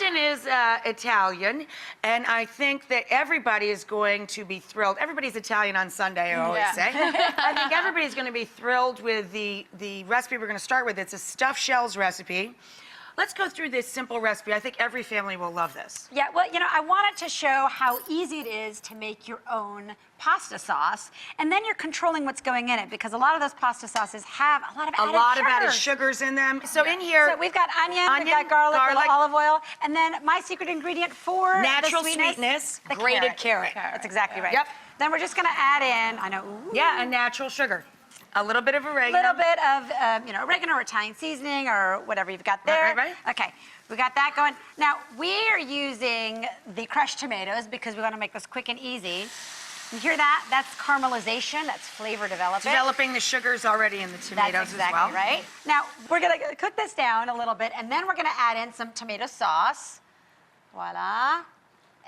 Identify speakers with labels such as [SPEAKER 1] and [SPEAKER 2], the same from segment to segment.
[SPEAKER 1] Kristen is Italian, and I think that everybody is going to be thrilled. Everybody's Italian on Sunday, I always say. I think everybody's going to be thrilled with the recipe we're going to start with. It's a stuffed shells recipe. Let's go through this simple recipe. I think every family will love this.
[SPEAKER 2] Yeah, well, you know, I wanted to show how easy it is to make your own pasta sauce, and then you're controlling what's going in it, because a lot of those pasta sauces have a lot of added
[SPEAKER 1] sugars in them. So in here,
[SPEAKER 2] so we've got onion, we've got garlic, little olive oil, and then my secret ingredient for
[SPEAKER 1] natural
[SPEAKER 2] the
[SPEAKER 1] sweetness,
[SPEAKER 2] the
[SPEAKER 1] grated carrot.
[SPEAKER 2] That's exactly right.
[SPEAKER 1] Yep.
[SPEAKER 2] Then we're just going to add in, I know,
[SPEAKER 1] yeah, a natural sugar. A little bit of oregano.
[SPEAKER 2] A little bit of, you know, oregano or Italian seasoning or whatever you've got there.
[SPEAKER 1] Right.
[SPEAKER 2] Okay, we got that going. Now, we are using the crushed tomatoes because we want to make this quick and easy. You hear that? That's caramelization. That's flavor development.
[SPEAKER 1] Developing the sugars already in the tomatoes
[SPEAKER 2] That's exactly
[SPEAKER 1] as well.
[SPEAKER 2] Right. Now, we're going to cook this down a little bit, and then we're going to add in some tomato sauce. Voila.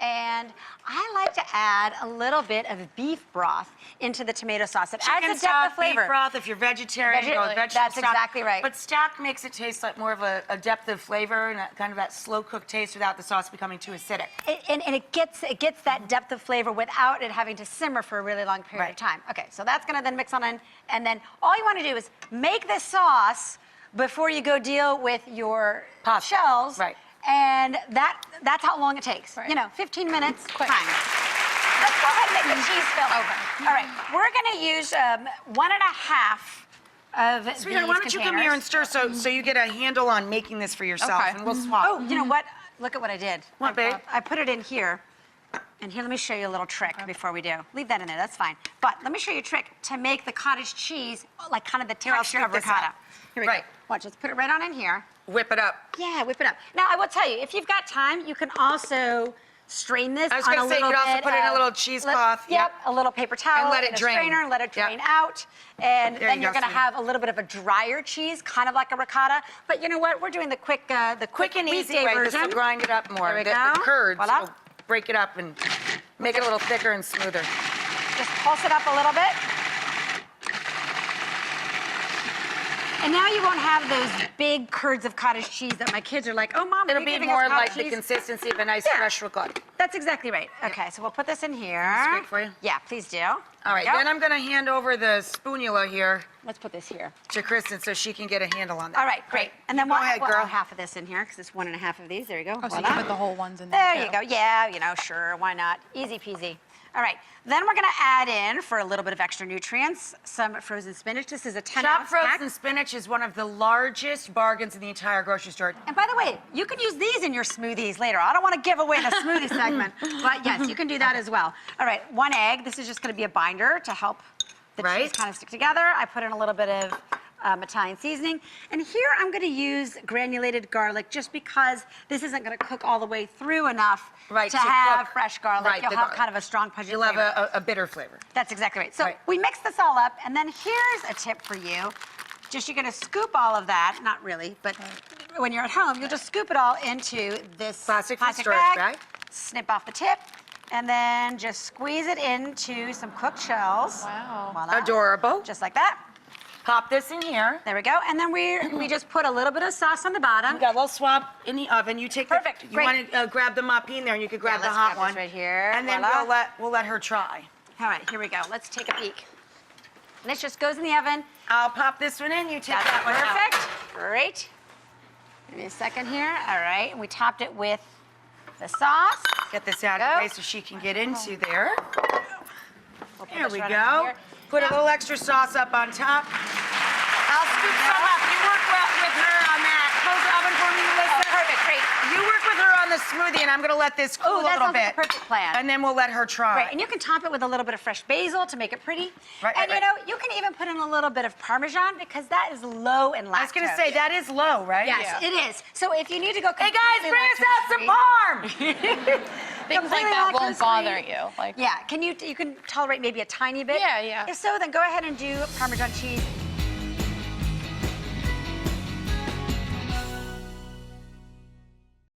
[SPEAKER 2] And I like to add a little bit of beef broth into the tomato sauce. It adds a depth of flavor.
[SPEAKER 1] Beef broth. If you're vegetarian, go with vegetable
[SPEAKER 2] That's
[SPEAKER 1] stock.
[SPEAKER 2] exactly right.
[SPEAKER 1] But stock makes it taste like more of a depth of flavor and kind of that slow cooked taste without the sauce becoming too acidic.
[SPEAKER 2] And it gets that depth of flavor without it having to simmer for a really long period of time. Okay, so that's going to then mix on in, and then all you want to do is make this sauce before you go deal with your shells.
[SPEAKER 1] Right.
[SPEAKER 2] And that's how long it takes. Right. You know, 15 minutes, quick. Fine. Let's go ahead and make the cheese filling. Okay. All right, we're going to use 1.5 of
[SPEAKER 1] Sweetheart, why don't you come here and stir so you get a handle on making this for yourself, and we'll swap.
[SPEAKER 2] Oh, you know what? Look at what I did.
[SPEAKER 1] What, babe?
[SPEAKER 2] I put it in here. And here, let me show you a little trick before we do. Leave that in there, that's fine. But let me show you a trick to make the cottage cheese like kind of the texture of ricotta. Here we go. Watch, let's put it right on in here.
[SPEAKER 1] Whip it up.
[SPEAKER 2] Yeah, whip it up. Now, I will tell you, if you've got time, you can also strain this on a little bit.
[SPEAKER 1] I was going to say, you could also put it in a little cheesecloth.
[SPEAKER 2] Yep, a little paper towel.
[SPEAKER 1] And let it drain.
[SPEAKER 2] Strainer and let it drain out. And then you're going to have a little bit of a drier cheese, kind of like a ricotta. But you know what? We're doing the quick
[SPEAKER 1] and easy way. This will grind it up more.
[SPEAKER 2] There we go.
[SPEAKER 1] The curds
[SPEAKER 2] Voila.
[SPEAKER 1] will break it up and make it a little thicker and smoother.
[SPEAKER 2] Just pulse it up a little bit. And now you won't have those big curds of cottage cheese that my kids are like, oh, Mom,
[SPEAKER 1] it'll be more like the consistency of a nice fresh ricotta.
[SPEAKER 2] That's exactly right. Okay, so we'll put this in here.
[SPEAKER 1] That's great for you?
[SPEAKER 2] Yeah, please do.
[SPEAKER 1] All right, then I'm going to hand over the spatula here.
[SPEAKER 2] Let's put this here.
[SPEAKER 1] To Kristen so she can get a handle on that.
[SPEAKER 2] All right, great. And then we'll
[SPEAKER 1] ahead,
[SPEAKER 2] add
[SPEAKER 1] girl.
[SPEAKER 2] half of this in here because it's 1.5 of these. There you go.
[SPEAKER 3] Oh, so you can put the whole ones in there.
[SPEAKER 2] There you go. Yeah, you know, sure, why not? Easy peasy. All right, then we're gonna add in, for a little bit of extra nutrients, some frozen spinach. This is a 10-ounce pack.
[SPEAKER 1] Chopped frozen spinach is one of the largest bargains in the entire grocery store.
[SPEAKER 2] And by the way, you can use these in your smoothies later. I don't want to give away the smoothie segment, but yes, you can do that as well. All right, 1 egg. This is just gonna be a binder to help the cheese kind of stick together. I put in a little bit of Italian seasoning. And here I'm going to use granulated garlic just because this isn't going to cook all the way through enough to have fresh garlic. You'll have kind of a strong pungent flavor.
[SPEAKER 1] You'll have a bitter flavor.
[SPEAKER 2] That's exactly right. So we mix this all up, and then here's a tip for you. Just you're going to scoop all of that, not really, but when you're at home, you'll just scoop it all into this plastic bag, snip off the tip, and then just squeeze it into some cooked shells.
[SPEAKER 3] Wow.
[SPEAKER 2] Voila.
[SPEAKER 1] Adorable.
[SPEAKER 2] Just like that.
[SPEAKER 1] Pop this in here.
[SPEAKER 2] There we go. And then we just put a little bit of sauce on the bottom.
[SPEAKER 1] You got a little swab in the oven. You take you want to grab the muppy in there, and you could grab the hot one
[SPEAKER 2] right here.
[SPEAKER 1] And then we'll let her try.
[SPEAKER 2] All right, here we go. Let's take a peek. And this just goes in the oven.
[SPEAKER 1] I'll pop this one in. You take that one out.
[SPEAKER 2] Perfect. Great. Give me a second here. All right. And we topped it with the sauce.
[SPEAKER 1] Get this out of the way so she can get into there. There we go. Put a little extra sauce up on top. I'll scoop some up. You work well with her on that. Close the oven for me, Melissa.
[SPEAKER 2] Perfect, great.
[SPEAKER 1] You work with her on the smoothie, and I'm going to let this cool a little bit.
[SPEAKER 2] Like a perfect plan.
[SPEAKER 1] And then we'll let her try.
[SPEAKER 2] Right, and you can top it with a little bit of fresh basil to make it pretty. And you know, you can even put in a little bit of Parmesan because that is low in lactose.
[SPEAKER 1] I was going to say, that is low, right?
[SPEAKER 2] Yes, it is. So if you need to go
[SPEAKER 1] hey guys, bring us out some parm!
[SPEAKER 3] Things like that won't bother you.
[SPEAKER 2] Yeah, you can tolerate maybe a tiny bit?
[SPEAKER 3] Yeah.
[SPEAKER 2] If so, then go ahead and do Parmesan cheese